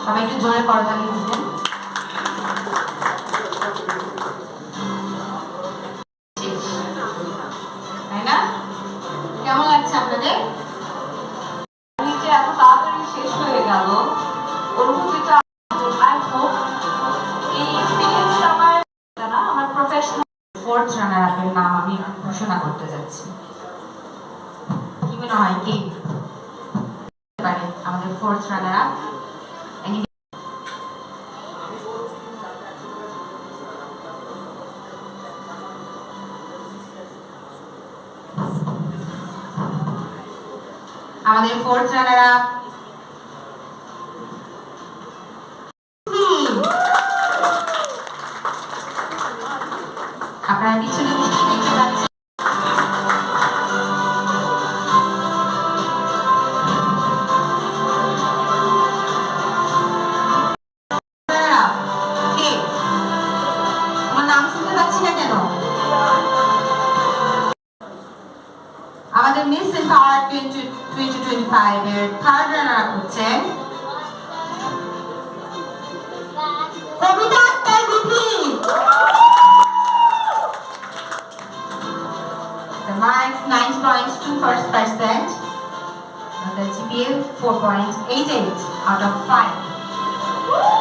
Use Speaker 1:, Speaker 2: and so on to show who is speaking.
Speaker 1: সবাই একটু জোরে করতালি দিবেন। তাই না? কেমন লাগছে আপনাদের? এত তাড়াতাড়ি শেষ হয়ে গেল অনুভূতিটা। আই হোপ এই এক্সপেরিয়েন্সটা আমার প্রফেশনাল ফোর্থ রানার আপের নাম আমি ঘোষণা করতে যাচ্ছি। কি মনে হয় কি পারে আমাদের ফোর্থ রানার আপ? আমাদের ফোর্থ রানার আপ আপনারা পিছনে দেখতে পাচ্ছেন। আমার নাম শুনতে পাচ্ছি না কেন? আমাদের মিস এম্পাওয়ার 2025 এর থার্ড রানার আপ হচ্ছে কবিতা Akter Bithi. The marks 9.21%. The GPA 4.88 out of 5.